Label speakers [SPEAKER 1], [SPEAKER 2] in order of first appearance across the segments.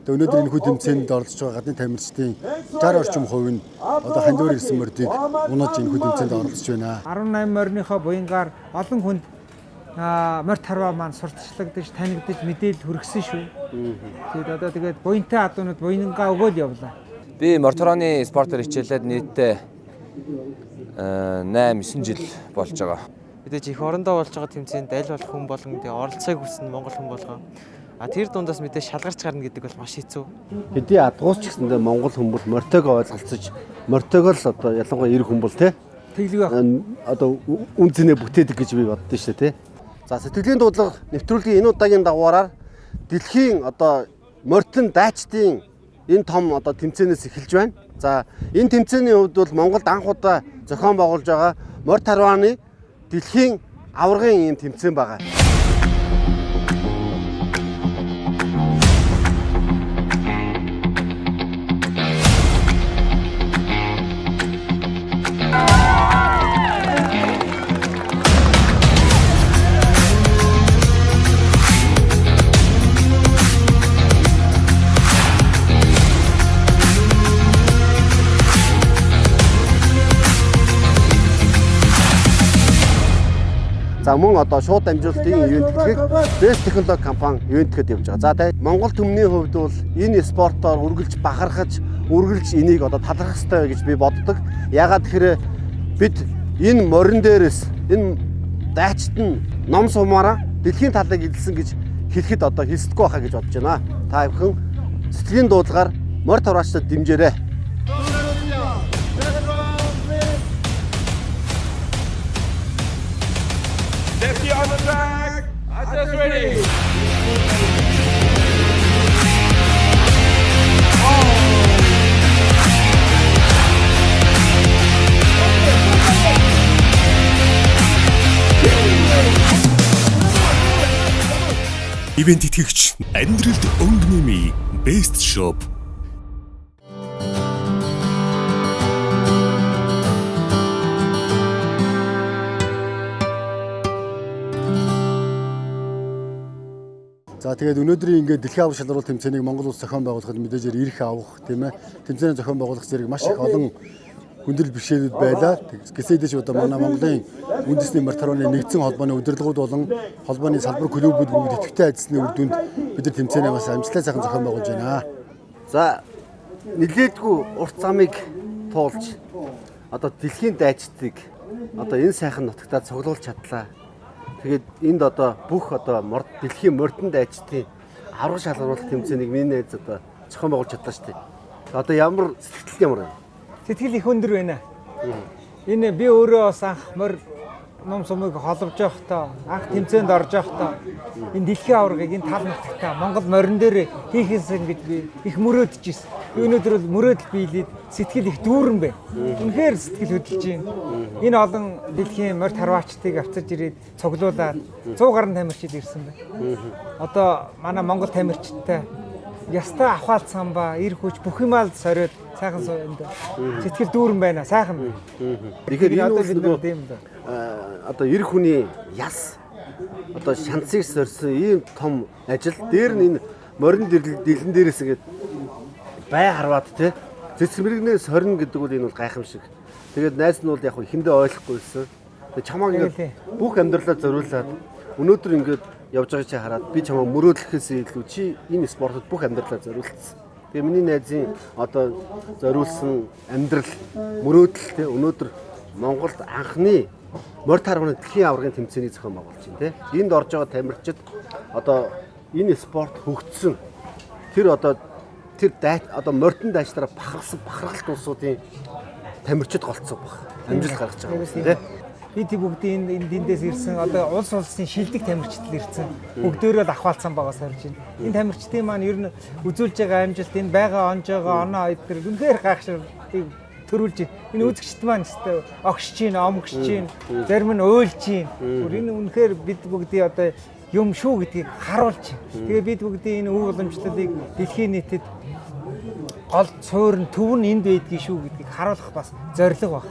[SPEAKER 1] Тэгээ өнөөдөр энэ хүү тэмцээнд оролцож байгаа гадны тамирчдын 60 орчим хувь нь одоо хандуур ирсэн мордыг унаж энэ хүү тэмцээнд оролцож байна.
[SPEAKER 2] 18 морьныхоо буянгаар олон хүнд морьт харваа маань сурталчлагдаж, танигдаж, мэдээлэл хүргэсэн шүү. Тэгээд буянтай адуунууд буянгаа өгөөд явлаа.
[SPEAKER 3] Би морьт харвааны спортоор хичээлээд нийтдээ 8-9 жил болж байгаа.
[SPEAKER 4] Мэдээж их орондоо болж байгаа тэмцээнд аль болох хүн болгон оролцоог хүснэ Монгол хүн болгоо. Тэр дундаас мэдээж шалгарч гарна гэдэг бол маш хэцүү.
[SPEAKER 5] Хэдий адгуус ч гэсэндээ Монгол хүмүүс морьтойгоо ойлголцож, морьтойгоо л одоо ялангуяа эрг хүмүүс те одоо үнцэнэ бүтээдэг гэж би боддоо шүү дээ те. За сэтгэлийн дуудлага нэвтрүүлгийн энэ удаагийн дагавараар дэлхийн одоо морьтон дайчдын энэ том одоо тэмцээнээс эхэлж байна. За энэ тэмцээний хувьд бол Монголд анх удаа зохион байгуулж байгаа морьт харвааны дэлхийн аваргын ийм тэмцээн байгаа. За мөн одоо шууд амжилтын ивент гэхийг Best Technology компани ивентэд явж байгаа. За тэгээд Монгол төмний хувьд бол энэ спортоор үргэлж бахархаж, үргэлж энийг одоо талархах хэрэгтэй гэж би боддог. Ягаад гэхээр бид энэ морин дээрээс энэ дайчт нь ном сумаараа дэлхийн талыг эзэлсэн гэж хэлэхэд одоо хэлсдэггүй байхаа гэж бодож байна. Та бүхэн сэтгэлийн дуудлагаар морьт харваачдад дэмжээрэй.
[SPEAKER 6] Safety on the track. Just ready.
[SPEAKER 7] Ивент итгэгч амьдралд өнгө нэмий Best Shop.
[SPEAKER 1] За тэгээд өнөөдрийн ингээд дэлхийн аварга шалралт тэмцээнийг Монгол улс зохион байгуулахад мэдээж ирэх авах тийм ээ тэмцээний зохион байгуулах зэрэг маш их олон хүндрэл бэрхшээлүүд байлаа. Гэсэдэж одоо манай Монголын үндэсний морьт харвааны нэгдсэн холбооны удирдлагууд болон холбооны салбар клубүүд бүгд идэвхтэй ажилласны үр дүнд бид нар тэмцээнээ бас амжилттай сайхан зохион байгуулж байна.
[SPEAKER 5] За нэлээдгүй урт замыг туулж одоо дэлхийн дайчдыг одоо энэ сайхан нутагтаа цуглуулж чадлаа. Тэгээд энд одоо бүх одоо дэлхийн морьтон дайчдын аварга шалгаруулалт тэмцээнийг миний найз одоо зохион байгуулж чадлаа шүү дээ. Одоо ямар сэтгэл ямар байна?
[SPEAKER 2] Сэтгэл их өндөр байна. Энэ би өөрөө бас анх морь ном сумыг холбож явахдаа анх тэмцээнд орж явахдаа энэ дэлхийн аваргыг энэ тал нутагтаа Монгол морин дээр хийхээсэн гэж би их мөрөөдөж ирсэн. Би өнөөдөр бол мөрөөдөл биелээд сэтгэл их дүүрэн байна. Үнэхээр сэтгэл хөдлөж байна. Энэ олон дэлхийн морьт харваачдыг авчирж ирээд цуглуулад 100 гаруй тамирчид ирсэн байна. Одоо манай Монгол тамирчидтай ястаа авахалцсан ба эр хүч бүх юмаа сориод сайхан суунд сэтгэл дүүрэн байна. Сайхан.
[SPEAKER 5] Тэгэхээр энэ бол одоо эр хүний яс одоо шанцыг сорьсон ийм том ажил дээр нь энэ морин дэлгэн дээрээс ингээд бай харваад те цэцмэрэгнээ сорно гэдэг бол энэ бол гайхамшиг. Тэгээд найз нь бол яг ихэндээ ойлгохгүйсэн. Тэгээд чамаа ингээд бүх амьдралаа зориулаад өнөөдөр ингээд явж байгаа чи хараад би чамаа мөрөөдлөхөөс илүү чи энэ спортод бүх амьдралаа зориулсан. Тэгээ миний найзын одоо зориулсан амьдрал мөрөөдөл те өнөөдөр Монголд анхны морьт харвааны дэлхийн аваргын тэмцээний зохион байгуулж байна те. Энд орж байгаа тамирчид одоо энэ спорт хөгжсөн тэр морьтон дайчдаараа бахархалт улсуудын тамирчид голцсон баг. Амжилт гаргаж байгаа юм те.
[SPEAKER 2] Бид бүгдийн энэ дэндээс ирсэн одоо улс улсын шилдэг тамирчид ирсэн. Бүгдөө л ахвалцсан байгаа сорж байна. Энэ тамирчдын маань ер нь үзүүлж байгаа амжилт энэ байгаа онж байгаа оноо эдгээр үнэхээр гайхшиг төрүүлж байна. Энэ үзэгчд маань өстой огшиж байна, омгшиж байна, зарим нь уйлж байна. Энэ үнэхээр бид бүгдийн одоо юм шүү гэдгийг харуулж байна. Тэгээ бид бүгдийн энэ өв уламжлалыг дэлхийн нийтэд гол цөөрн төв нь энд байдгийг шүү гэдгийг харуулах бас зорилго баг.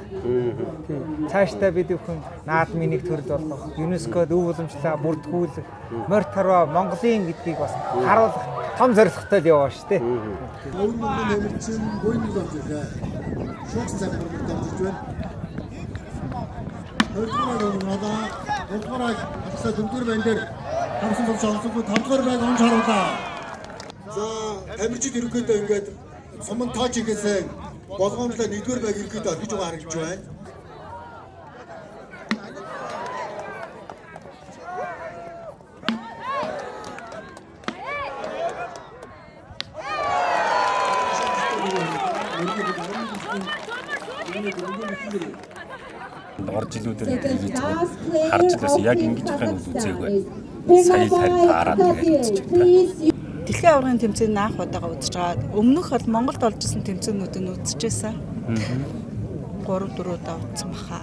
[SPEAKER 2] Тийм. Цаашдаа бид бүхэн наадмын нэг төрөл болгох, ЮНЕСКОд өв уламжлалаа бүрдгүүлэх, морьт харваа Монголын гэдгийг бас харуулах том зорилготой л яваа шүү дээ.
[SPEAKER 1] Өвөр мөнгөний нэмэрчин буйны болж ирээ. Шогц цаг бүрээр давж байна. Хоёрдугаар надаа гуравдугаар хасаа дөрөвдүгээр байн дээр хамсан болж онцгой 5-р байг онж харуулаа. За тамирчид ерөнхийдөө ингээд суман тооч игээсээ болгоомжлоо 1-р байг ерөнхийдөө орхиж байгаа харагдж байна.
[SPEAKER 7] Орж илүүдээр ингэж харж илээс яг ингэж хань үзээгүй. Сая тарь таараад тэгээд үзчихлээ.
[SPEAKER 8] Дэлхийн аваргын тэмцээний анх удаага үзэж байгаа. Өмнөх бол Монголд болж исэн тэмцээнүүдийг үзчихсэн. 3-4 удаа үзсэн баха.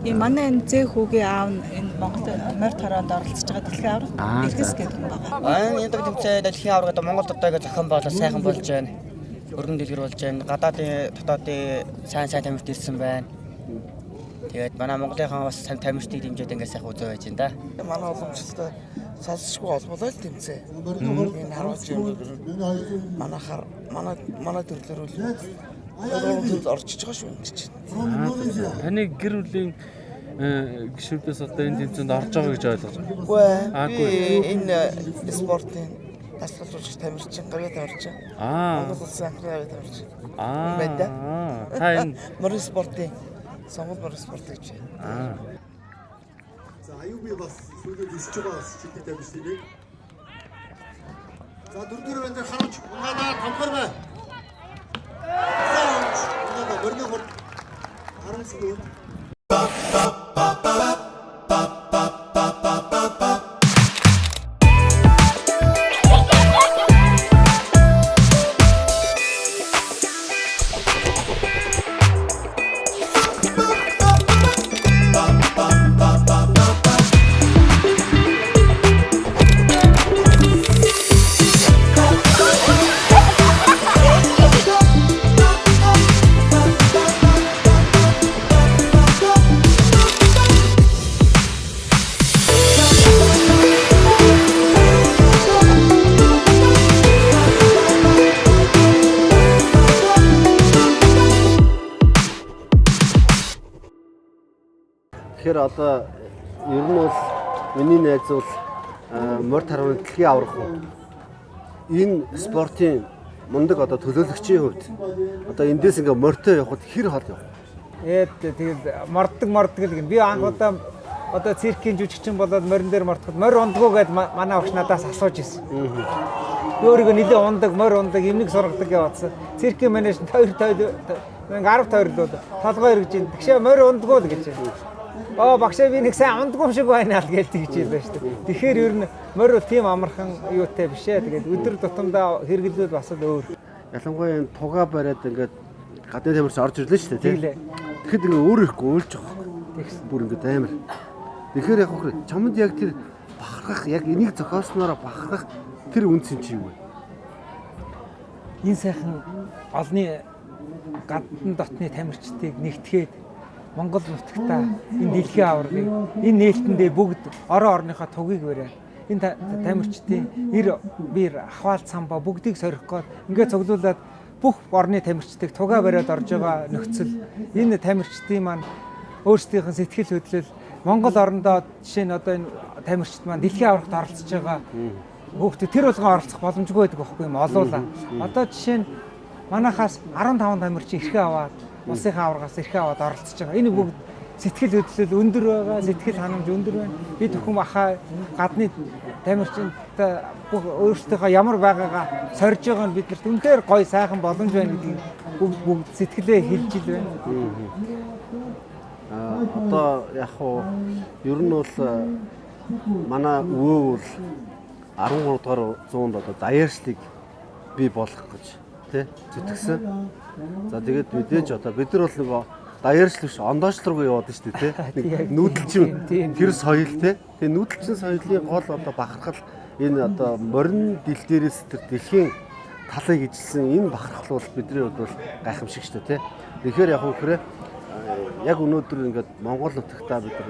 [SPEAKER 8] Манай энэ зээ хүүгийн аав нь энэ Монгол морь тараад оролцож байгаа дэлхийн аварга Илгэс гэдэг юм байна.
[SPEAKER 9] Энэ тэмцээ дэлхийн аваргад Монголд одоо сайхан болоо сайхан болж байна. Өргөн дэлгэр болж байна. Гадаадын дотоодын сайн тамирт ирсэн байна. Тэгээд манай Монголынхаа бас тамирчдыг дэмжиж ингээд сайхан үзөө байж байна да.
[SPEAKER 10] Манай уламжлалтай салшгүй олболоо л тэмцээ. Энэ харуулж юм. Манай төрлөөр үл орчиж байгаа шүү энэ чинь.
[SPEAKER 4] Таны гэр бүлийн гишүүдээс одоо энэ тэмцээнд орж байгаа гэж ойлгож
[SPEAKER 10] байна. Үгүй энэ спортын асуулж тамирчин гавьяа тамирчин. Монгол улсын анхны гавьяа тамирчин. Бэдэ.
[SPEAKER 4] Та энэ
[SPEAKER 10] морин спортын Сонгол морин спорт гэж байна.
[SPEAKER 1] За аюуби бас сүүлийн өсөж байгаа бас чигтэй тамирчдыг. За 4-р байн дээр харуулж угаадаа 5-р бай. За мөрний хурд харуулсан.
[SPEAKER 5] Тэгэхээр одоо ер нь бол миний найз бол морь тарваны дэлхийн аварга хуу. Энэ спортын мундаг одоо төлөөлөгчийн хувьд одоо эндээс ингээ морьтой явахад хэр хол яв.
[SPEAKER 2] Тэгээд морддог л гин. Би анх удаа одоо циркийн жүжигчин болоод морин дээр мордоход морь ундгуу гэд манай өвч надаас асууж ирсэн. Би өөрийгөө нэлээ ундаг, морь ундаг, эмнэг сургадаг яваадсан. Циркийн менежер тойр 10 тойрлууд толгой эргэж ин. Тэгшээ морь ундгуу л гэж. Багшаа би нэг сайн ундгүй юм шиг байна л гэж тэгж хэлсэн шүү дээ. Тэгэхээр ер нь морь тийм амархан юутай биш ээ. Тэгээд өдөр тутамдаа хэрэглээд бас л өөр.
[SPEAKER 5] Ялангуяа энэ тугаа бариад ингээд гадны тамирч орж ирлээ шүү дээ. Тэгэхэд ингээ өөр ихгүй уйлж байгаа. Бүр ингээд амар. Тэгэхээр яг хөө чамд яг тэр бахархах яг энийг зохиосноор бахархах тэр үнц юм чи юу вэ?
[SPEAKER 2] Энэ сайхан олны гадны дотны тамирчдыг нэгтгээд Монгол нутагтаа энэ дэлхийн аваргыг энэ нээлтэндээ бүгд орныхоо тугийг бариад энэ тамирчдын эр бие ахвал самбаа бүгдийг сорих гээд ингээд цуглуулад бүх орны тамирчдыг тугаа бариад орж байгаа нөхцөл энэ тамирчдын маань өөрсдийнх нь сэтгэл хөдлөл Монгол орондоо жишээ нь одоо энэ тамирчид маань дэлхийн аваргад оролцож байгаа хүүхдүүд тэр болгон оролцох боломжгүй байдаг байхгүй юм олуулаа. Одоо жишээ нь манайхаас 15 тамирчин эрхээ аваад улсынхаа аваргаас эрхээ аваад оролцож байгаа. Энэ бүгд сэтгэл хөдлөл өндөр байгаа, сэтгэл ханамж өндөр байна. Бид бүхэн баха гадны тамирчинтай бүх өөрсдийнхөө ямар байгаагаа сорж байгаа нь биднэрт үнэхээр гоё сайхан боломж байна гэдгийг бүгд сэтгэлээ хэлж ил байна.
[SPEAKER 5] Одоо яг хуу ер нь бол манай өвөө бол 13 дугаар зуунд одоо даяарчлыг бий болгох гэж тий зүтгэсэн. За тэгээд мэдээж одоо бид нар бол нөгөө даяарчл биш ондоочлоргүй яваад шүү дээ тий. Нүүдэлчин тэр соёл тий. Тэгээ нүүдэлчин соёлын гол одоо бахархал энэ одоо морин дил дээрээс тэр дэлхийн талыг ижилсэн энэ бахархал бол бидний хувьд бол гайхамшиг шүү дээ тий. Тэгэхээр яг үхээр яг өнөөдөр ингээд Монгол нутагтаа бид нар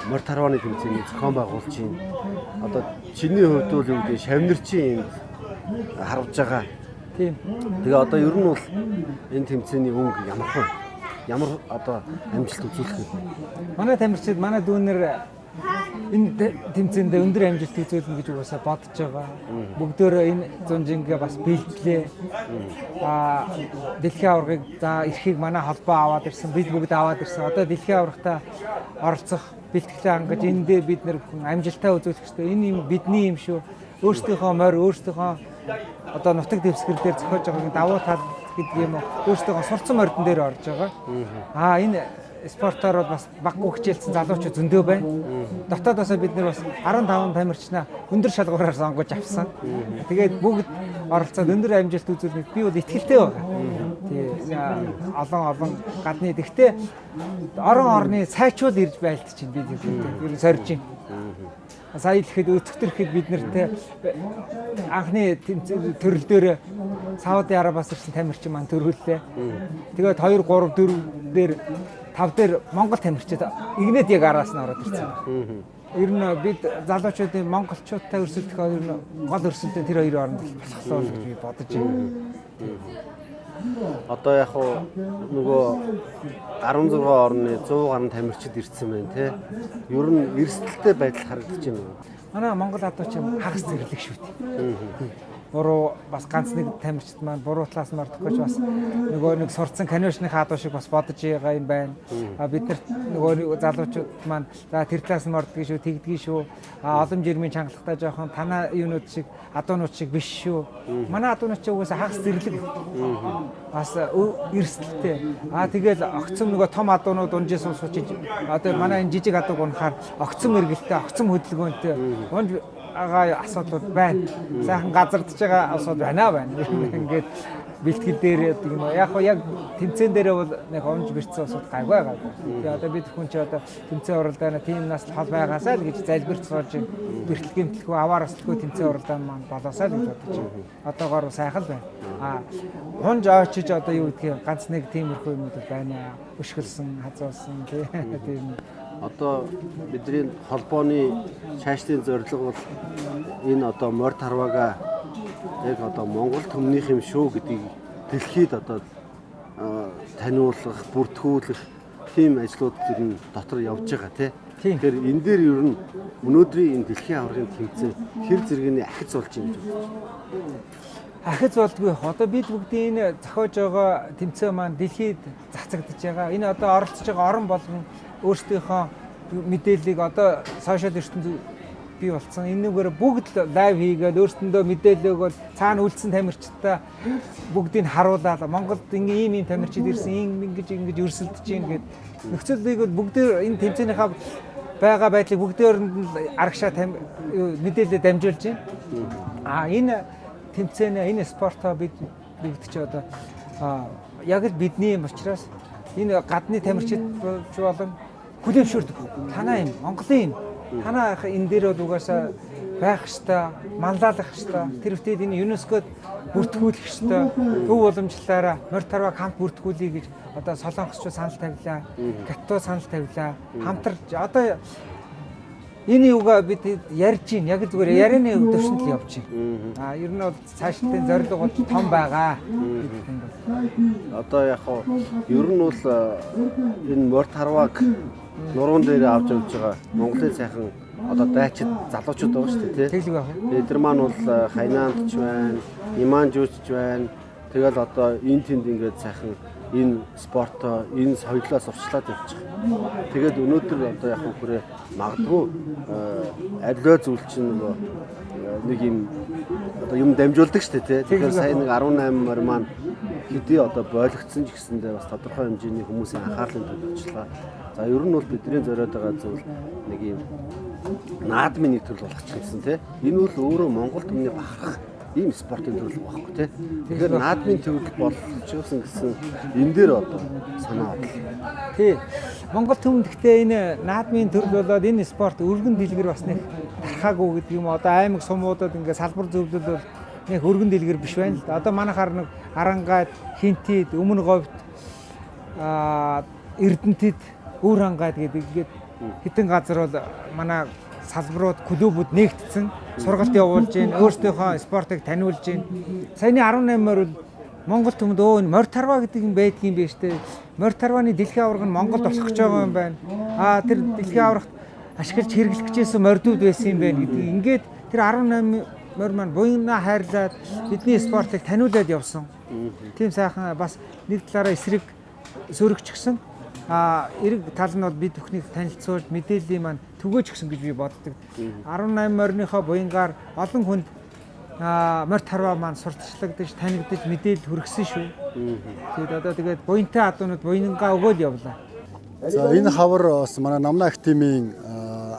[SPEAKER 5] морь тарваны тэмцээний зохион байгуулж байна. Одоо чиний хувьд бол юу гэдэг шавнарчин харуулж байгаа.
[SPEAKER 2] Тийм.
[SPEAKER 5] Тэгээ одоо ер нь бол энэ тэмцээний өнгө ямар вэ? Ямар одоо амжилт үзүүлэх вэ?
[SPEAKER 2] Манай тамирчид манай дүүнэр энэ тэмцээнд өндөр амжилт үзүүлнэ гэж угаасаа бодож байгаа. Бүгдөө энэ зунжингээ бас бэлтлээ. Дэлхийн аваргыг за эрхийг манай холбоо аваад ирсэн. Бид бүгд аваад ирсэн. Одоо дэлхийн аваргатаа оролцох бэлтгэлээ хангаж энэ дээр бид нэр амжилтаа үзүүлэх хэрэгтэй. Энэ юм бидний юм шүү. Өөрсдийнхөө морь, өөрсдийнхөө одоо нутаг дэвсгэр дээр зохиож байгааг давуу тал гэдэг юм уу. Өөрсдийнхөө сурцсан морьдон дээр орж байгаа. Энэ спортоор бас баггүй хичээлсэн залуучууд зөндөө байна. Дотоодоос бид нэр бас 15 тамирчнаа өндөр шалгуураар сонгож авсан. Тэгээд бүгд оролцоод өндөр амжилт үзүүлнэ. Би бол итгэлтэй байгаа. Тийм олон гадны. Гэхдээ орны сайчуул ирж байлт чинь бид ер нь сорж байна. Сая ихэд өцгтөрхэд бид нартэй анхны төрөл дээр Сауди Арабиас ирсэн тамирчин маань төрүүллээ. Тэгээд 2 3 4 дээр 5 дээр Монгол тамирчид игнэд яг араас нь ороод ирсэн. Ер нь бид залуучуудын монголчуудтай өрсөлдөх ер нь гол өрсөлдөөн тэр хоёрын оронд болохлоо гэж би бодож байна.
[SPEAKER 5] Одоо яг нөгөө 16 орны 100 гаруй тамирчид ирсэн байна те. Ер нь эрсдэлтэй байдал харагдаж байна.
[SPEAKER 2] Манай Монгол адууч хагас зэрлэг шүү дээ. Буруу бас ганц нэг тамирчид маань буруу талаас нь ордохгүй ч бас нөгөө нэг сурцсан каношны хаадуу шиг бас бодож байгаа юм байна. Бид нар нөгөө залуучууд маань за тэр талаас нь ордгийг шүү, тэгдгийг шүү. Олон жирмийн чангалахтай жоохон танаа юунууд шиг адуунууд шиг биш шүү. Манай адуунууд ч угаасаа хагас зэрлэг. Бас эрсдэлтэй. Тэгээд огцом нөгөө том адуунууд унжээс суучиж одоо манай энэ жижиг адууг унахаар огцом эргэлтэй, огцом хөдөлгөөнтэй. Ага асуудлууд байна. Сайхан газардж байгаа асуудал байна. Ингээд бэлтгэл дээр юм уу. Яг тэмцээн дээрээ бол нэг онж бэрцсэн асуудал гайгүй байгаа. Тэгээ одоо бид хүн чи одоо тэмцээн уралдаана тийм нас хол байгаасаа л гэж залбирч сууж бэртэлгэмтлэхүү аваар ослохөө тэмцээн уралдаан маань болоосаа л гэж бодож байна. Одоогоор сайхан байна. Хунж очиж одоо юу гэдгийг ганц нэг тиймэрхүү юмуд байна. Өшгөлсөн, хазуулсан тийм.
[SPEAKER 5] Одоо бидний холбооны шаашдын зорилго бол энэ одоо морь тарвага яг одоо Монгол төмнийх юм шүү гэдгийг дэлхийд одоо таниулах, бүртгүүлэх тийм ажлууд ер нь дотор явж байгаа тий. Тэгэхээр энэ дээр ер нь өнөөдрийн энэ дэлхийн аваргын тэмцээн хэр зэрэгэний ахиц болж юм гэж байна.
[SPEAKER 2] Ахиц болдгүй. Одоо бид бүгдийн энэ зохиож байгаа тэмцээн маань дэлхийд цацагдж байгаа. Энэ одоо оролцож байгаа орон болгон өөрсдийнхөө мэдээллийг одоо сошиал ертөнд бий болсон. Энэгээр бүгд лайв хийгээд өөрсдөндөө мэдээлэл өгөөд цаана үлдсэн тамирчидаа бүгдийг харуулаад Монголд ийм тамирчид ирсэн, ингэж өрсөлдөж гин гэд нөхцөлийг бүгд энэ тэмцээнийхээ байгаа байдлыг бүгдээр арагшаа мэдээлэлээр дамжуулж байна. Энэ тэмцээн энэ спортоо бид бүгд ч одоо яг л бидний юм учраас энэ гадны тамирчид болон хүлээмжшүүлдэг. Танаа юм, Монголын юм. Танаа энэ дээр бол угаасаа байх ёстой, манлайлах ёстой. Тэр үедээ энэ ЮНЕСКОд бүртгүүлэх ёстой. Төв уламжлалаараа морь тарваг хамт бүртгүүлье гэж одоо солонгосчууд санал тавилаа. Катто санал тавилаа. Хамтарч одоо энэ юугаа бид ярьж гин яг зүгээр ярианы төвшөнд л явж гин. Ер нь бол цаашдын зорилго бол том байгаа.
[SPEAKER 5] Одоо яг ер нь бол энэ морь тарваг нуруунд дээр авч явж байгаа Монголын сайхан одоо дайчид залуучууд байгаа шүү дээ тий. Эдгээр маань бол хайнаандч байна, иманжууч байна. Тэгэл одоо энэ тэнд ингээд сайхан энэ спортоо энэ соёлоос урчлаад явж байгаа. Тэгээд өнөөдөр одоо яг хүрээ магадгүй аливаа зүйл чинь нэг юм одоо юм дамжуулдаг шүү дээ тий. Тэгэхээр сая нэг 18 морь маань хэдий одоо бойлогдсон ч гэсэндээ бас тодорхой хэмжээний хүмүүсийн анхаарлын төвд очлаа. За ер нь бол бидний зориод байгаа зүйл нэг юм наадмын нэг төрөл болгочих гэсэн тий. Энэ бол өөрөө Монгол төмний бахарх ийм спортын төрөл байхгүй тий. Тэгэхээр наадмын төвд болчихсон гэсэн энэ дээр одоо санаа бодлоо.
[SPEAKER 2] Тий. Монгол төмөнд гэхдээ энэ наадмын төрөл болоод энэ спорт өргөн дэлгэр бас нэг тархаагүй гэдэг юм. Одоо аймаг сумуудад ингээд салбар зөвлөл бол нэг өргөн дэлгэр биш байна л да. Одоо манайхаар нэг Арангаад, Хинтэд, Өмнө Говьд, Эрдэнэтэд, Өвөр хангаад гэдэг ингээд хэдэн газар бол манай салбарууд, клубүүд нэгдсэн, сургалт явуулж байна, өөрсдийнхөө спортыг таниулж байна. Саяны 18-аар бол Монгол төмөд энэ Мортарва гэдэг юм байдгийн биш үү? Мортарваны дэлхийн аварга нь Монголд болох гэж байгаа юм байна. Тэр дэлхийн аваргад ашиглаж хэрэглэх гэжсэн мордууд байсан юм байна гэдэг. Ингээд тэр 18 морь маань буйнаа хайрлаад бидний спортыг таниулаад явсан. Тийм сайхан бас нэг талаараа эсрэг сөрөгч гсэн. Эрэг тал нь бол бид бүхнийг танилцуулж мэдээллийн маань түгөөж гсэн гэж би боддог. 18 морьныхоо буянгаар олон хүнд Мортарва маань сурталчлагдаж, танигдаж, мэдээлэл хүргэсэн шүү. Тэгээд буянтай адуунууд буянгаа өгөөл явлаа.
[SPEAKER 1] За энэ хавар бас манай Намна ах тимийн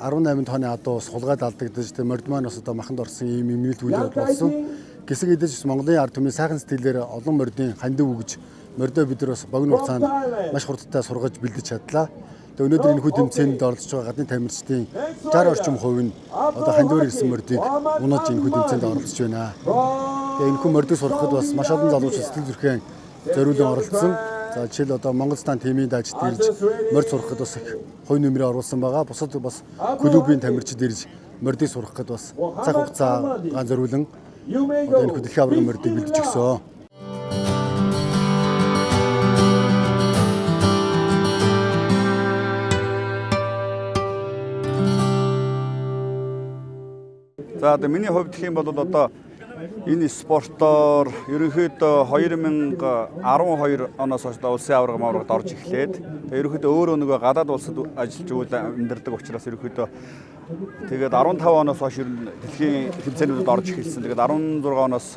[SPEAKER 1] 18 тооны адуу сулгаад алдагдаж, тэгээд морд маань бас одоо маханд орсон ийм эмнэлт үйлдэл болсон. Гэсэг эдэж Монголын ард түмний сайхан сэтгэлээр олон мордын хандив өгж, мордоо бид нар бас богино хугацаанд маш хурдтай сургаж бэлдэж чадлаа. Тэгээд өнөөдөр энэ хүү тэмцээнд оролцож байгаа гадны тамирчдын 60 орчим хувь нь одоо хандиваар ирсэн мордыг унаж энэ хүү тэмцээнд оролцож байна. Тэгээд энэ хүү мордыг сурахад бас маш олон залуучууд сэтгэл зүрхэн зориулан оролцсон. За жишээл одоо Монголстан тимийн дажид ирж морд сурахад бас их хувь нэмрээ оруулсан байгаа. Бусад бас клубын тамирчид ирж мордыг сурах гэд бас цаг хугацаа зориулан одоо энэ хүү дэлхийн аваргын мордыг бэлдэж өгсөн.
[SPEAKER 11] За одоо миний хувьд гэх юм бол одоо энэ спортоор ерөнхийдөө 2012 оноос хойш улсын аваргад орж эхлээд ерөнхийдөө өөрөө нөгөө гадаад улсад ажиллаж үйл амьдардаг учраас ерөнхийдөө тэгээд 15 оноос хойш дэлхийн тэмцээнүүдэд орж эхэлсэн. Тэгээд 16 оноос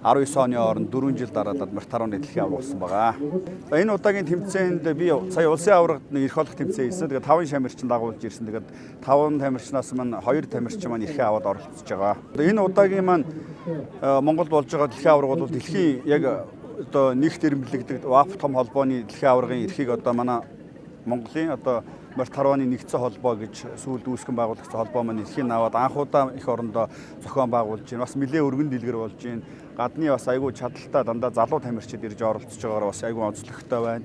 [SPEAKER 11] 19 оны хооронд 4 жил дараалал Мортарваны дэлхийн аварга болсон байгаа. Энэ удаагийн тэмцээнд би сая улсын аваргад нэг эрх олох тэмцээн хийсэн. Тэгээд 5 шамирчин дагуулж ирсэн. Тэгээд 5 тамирчнаас маань 2 тамирчин маань эрхээ аваад оролцож байгаа. Энэ удаагийн маань Монголд болж байгаа дэлхийн аварга бол дэлхийн яг одоо нэгт эрмэлэгдэх ВАФ том холбооны дэлхийн аваргын эрхийг одоо манай Монголын одоо Мортарваны нэгдсэн холбоо гэж сүүлд үүсгэн байгуулагдсан холбоо маань эрхийг аваад анхудаа их орондоо зохион байгуулж байна. Бас нэлээд өргөн дэлгэр болж байна. Гадны бас айгүй чадaltaй дандаа залуу тамирчид ирж оролцож байгаагаар бас айгүй онцлогтой байна.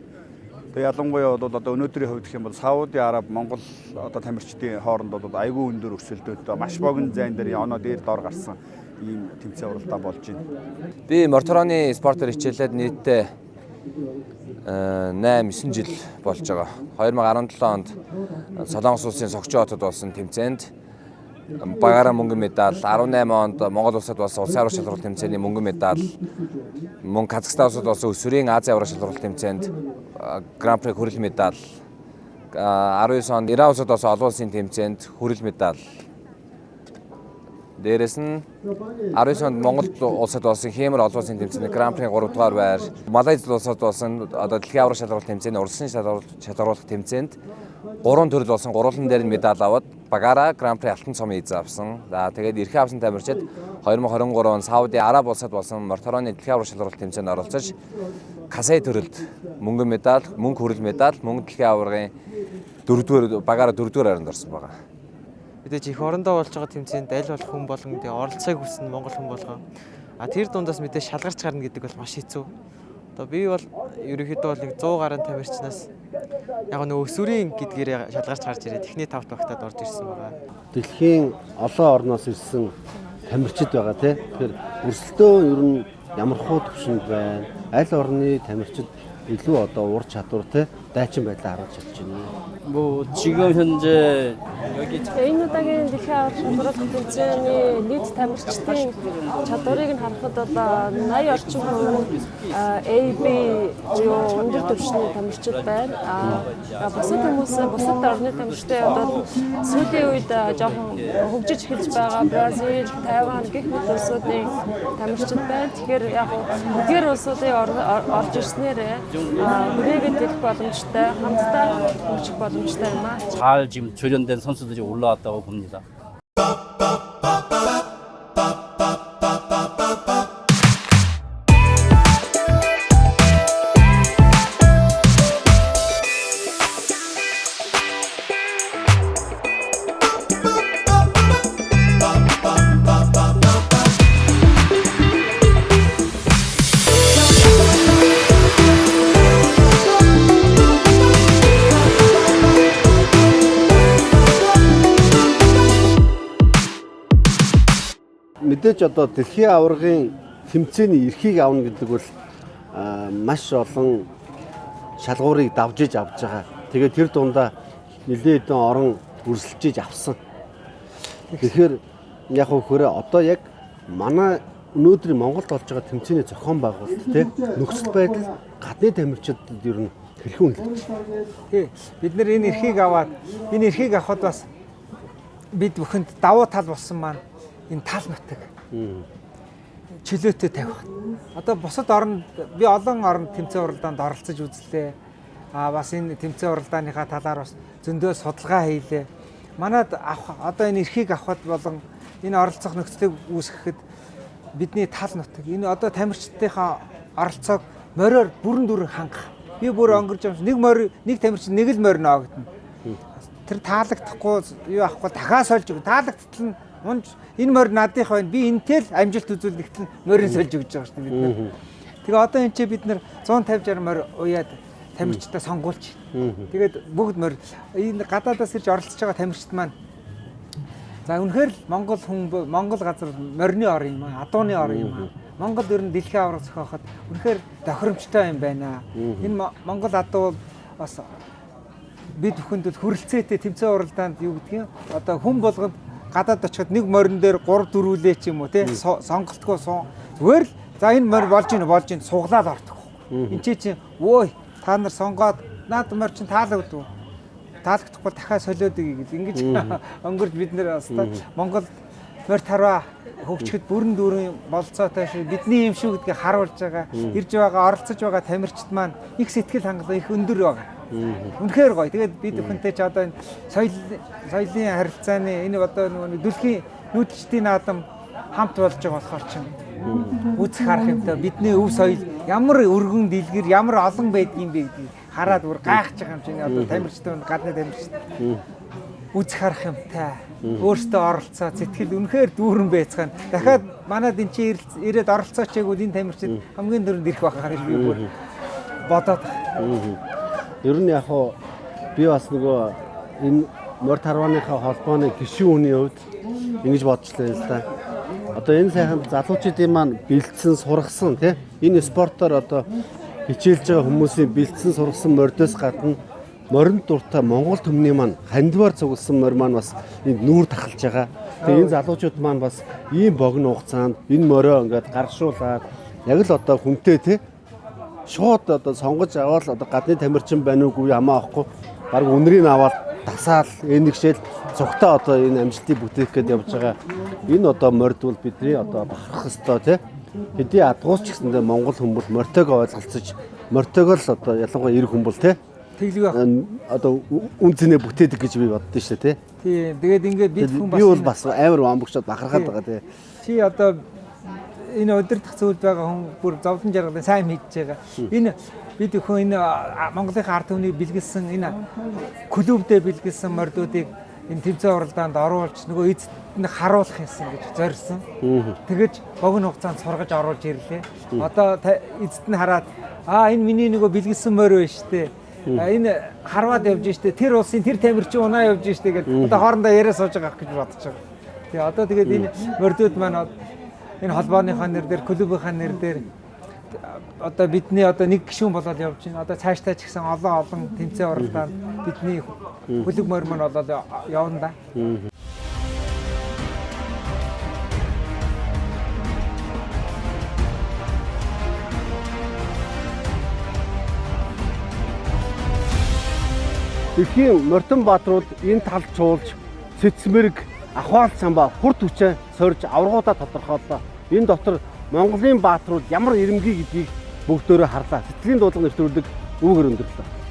[SPEAKER 11] Тэгээ ялангуяа бол одоо өнөөдрийн хувьд гэх юм бол Сауди Араб Монгол одоо тамирчдын хооронд бол айгүй өндөр өрсөлдөөд маш богино зайн дээр оноо дээр дор гарсан ийм тэмцээн уралдаан болж байна.
[SPEAKER 3] Би Мортарваны спортоор хичээлээд нийтдээ 8-9 жил болж байгаа. 2017 онд Солонгос улсын Согчоо хотод болсон тэмцээнд багаараа мөнгөн медаль, 18 онд Монгол улсад болсон улсын аварга шалралт тэмцээний мөнгөн медаль, мөн Казахстан улсад болсон өсвөрийн Азийн аварга шалралт тэмцээнд Гран-при хүрэл медаль, 19 онд Иран улсад болсон олон улсын тэмцээнд хүрэл медаль. Дээрээс нь 19 онд Монгол улсад болсон Хэмэр олон улсын тэмцээний Гран-при 3 дугаар байр, Малайз улсад болсон одоо дэлхийн аварга шалралт тэмцээний уралсан шалгаруулах тэмцээнд 3 төрөл болсон гурван дээр медаль аваад багаараа Гран-при алтан цомын эзэн авсан. За тэгээд эрхээ авсан тамирчид 2023 он Сауди Араб улсад болсон Мортарваны дэлхийн аварга шалралт тэмцээнд оролцож Касай төрөлд мөнгөн медаль, мөнгө хүрэл медаль, мөнгө дэлхийн аваргын 4-р багаараа 4-р байранд орсон байгаа.
[SPEAKER 4] Мэдээж их орондоо болж байгаа тэмцээнд аль болох хүн болгон тэгээ оролцоог хүснэ Монгол хүн болгоо. Тэр дундаас мэдээж шалгарч гарна гэдэг бол маш хэцүү. Одоо би бол ерөнхийдөө бол нэг 100 гаруй тамирчнаас яг нөгөө өсвөрийн гэдгээр шалгарч гарч ирээд техник тавт багтаад орж ирсэн байгаа.
[SPEAKER 5] Дэлхийн олон орноос ирсэн тамирчид байгаа тийм. Тэгэхээр өрсөлдөө ер нь ямархуу төвшөнд байна. Аль орны тамирчид илүү одоо ур чадвар тийм дайчин байдлаа харуулж чадж байна.
[SPEAKER 12] 뭐 지금 현재 여기
[SPEAKER 13] энэ удаагийн дэлхийн аварга шалралт тэмцээний нийт тамирчдын чадварыг нь харахад одоо 80 орчим хувь AB өндөр түвшний тамирчид байна. Бусад хүмүүс бусад орны тамирчтай одоо сүүлийн үед жоохон хөгжиж эхэлж байгаа Бразил, Тайван гэх мэт улсуудын тамирчид байна. Тэгэхээр яг эдгээр улсуудын орж ирснээр хүрээгээд ирэх боломжтой, хамтдаа хөгжих боломжтой юм аа.
[SPEAKER 12] 잘 지금 조련된 선수들이 올라왔다고 봅니다.
[SPEAKER 5] мэдээж одоо дэлхийн аваргын тэмцээний эрхийг авна гэдэг бол маш олон шалгуурыг давж иж авч байгаа. Тэгээд тэр дундаа нэлээд хэдэн орон өрсөлдөж авсан. Тэгэхээр яг хөрөө одоо яг манай өнөөдрийн Монголд болж байгаа тэмцээний зохион байгуулалт те нөхцөл байдал гадны тамирчидад ер нь хэрхэн үнэлж байна?
[SPEAKER 2] Тий. Бид нэр энэ эрхийг аваад энэ эрхийг авахд бас бид бүхэнд давуу тал болсон маань энэ тал нутаг чөлөөтэй тавих. Одоо бусад оронд би олон оронд тэмцээн уралдаанд оролцож үзлээ. Бас энэ тэмцээн уралдааныхаа талаар бас зөндөө судалгаа хийлээ. Манайд одоо энэ эрхийг авахд болон энэ оролцох нөхцөлийг үүсгэхэд бидний тал нутаг энэ одоо тамирчдынхаа оролцоог мориор бүрэн дүрэн хангах. Би бүр өнгөрч байгаа нэг тамирч нэг л морь ноогдно. Тэр таалагдахгүй юу авахгүй дахиад сольж өгнө. Таалагдтал нь унж энэ морь надынх байна. Би энтэй л амжилт үзүүлэхдээ морийг сольж өгч байгаа шүү дээ бид нар. Тэгээ одоо энэ чи бид нар 150-60 морь уяад тамирчдаа сонгуулж. Тэгээд бүгд морь энэ гадаадаас ирж оролцож байгаа тамирчид маань за үнэхээр л Монгол газар морины ор юм аа, адууны ор юм аа. Монгол ер нь дэлхийн аварга зохиоход үнэхээр тохиромжтой юм байна. Энэ Монгол адуу бас бид бүхэнд хүрэлцээтэй тэмцээн уралдаанд юу гэдгийг одоо хүн болгонд гадаад очиход нэг морин дээр 3 4 үлээ ч юм уу тий сонголтгүй зүгээр л за энэ морь болж ийн суглаад ортох. Энд чи өө та нар сонгоод наад морь чин таалагдав. Таалагдахгүй дахиад солиод ингэж өнгөрч бид нэр бас Монгол морь тарва хөгжөхөд бүрэн дүүрэн болцоотой шиг бидний юм шүү гэдгийг харуулж байгаа. Ирж байгаа оролцож байгаа тамирчид маань их сэтгэл хангалуун их өндөр байгаа. Үнэхээр гоё. Тэгээд бид бүхэнтэй ч одоо энэ соёлын харилцааны энэ одоо нөгөө дэлхийн нүүдчдийн наадам хамт болж байгаа болохоор чинь үзэх харах юмтай бидний өв соёл ямар өргөн дэлгэр ямар олон байдгийм бэ гэдгийг хараад бүр гайхаж байгаа юм чинь одоо тамирчтай гадны тамирчид үзэх харах юмтай өөртөө оролцоо сэтгэл үнэхээр дүүрэн байцгаана. Дахиад манад эн чи ирээд оролцооч гэвэл энэ тамирчид хамгийн дөрөнд ирэх байхаар би бүр бодоод.
[SPEAKER 5] Ер нь яг хоо би бас нөгөө энэ морь тарваныхаа холбооны гишүүн хүний хувьд ингэж бодчихлаа л да. Одоо энэ сайхан залуучуудын маань бэлдсэн сургасан тий энэ спортоор одоо хичээлж байгаа хүмүүсийн бэлдсэн сургасан морьдоос гадна морин дуртай Монгол төмний маань хандиваар цугласан морь маань бас энд нүүр тахалж байгаа. Тэгээ энэ залуучууд маань бас ийм богино хугацаанд энэ морио ингээд гаршуулаад яг л одоо хүнтэй тий шууд одоо сонгож аваад одоо гадны тамирчин байна уугүй хамаа авахгүй баг үнэрийг аваад тасаал энэгшэл цогтоо одоо энэ амжилтыг бүтээх гээд явж байгаа. Энэ одоо морьд бол бидний одоо бахарах ёстой тий хэдий адгуус ч гэсэндээ Монгол хүмүүс морьтойгоо ойлголцож морьтойгоо л одоо ялангуяа эр хүмүүс тий одоо үн цэнэ бүтээдэг гэж би боддоо шүү дээ тий.
[SPEAKER 2] Тэгээд ингээд бид хүн
[SPEAKER 5] би бол бас амар амбогчод бахархаад байгаа тий.
[SPEAKER 2] Чи одоо энэ удирдах зүйлд байгаа хүн бүр зовлон жаргалын сайн мэдж байгаа. Энэ бид хүн энэ Монголын ард түмнийг бэлгэлсэн энэ клубдээ бэлгэлсэн морьдуудыг энэ тэмцээн уралдаанд оруулж нөгөө эзэд нь харуулах юмсан гэж зорьсон. Тэгэж богино хугацаанд сургаж оруулж ирлээ. Одоо эзэд нь хараад энэ миний нөгөө бэлгэлсэн морь байна штэ. Энэ харваад явж штэ. Тэр улсын тэр тамирчин унаа явж штэ гэдэг одоо хоорондоо яриа сууж байгаа гэж бодож байгаа. Тэгээ одоо тэгээд энэ морьдууд маань энэ холбооныхоо нэр дээр клубийнхаа нэр дээр одоо бидний одоо нэг гишүүн болоод явж байна. Одоо цаашдаа ч гэсэн олон тэмцээн уралдаанд бидний клуб морь маань болоод явна да.
[SPEAKER 5] Дэлхийн морьтон бааtruуд энэ талд чуулж цэцмэрэг ахвал самбаа хурд хүчээ сорж аврагуудаа тодорхойллоо. Энэ дотор Монголын бааtruуд ямар ирэмгий гэдгийг бүгдөө харлаа. Сэтгэлийн дуулан нэвтрүүлэг үүгээр өндөрлөө.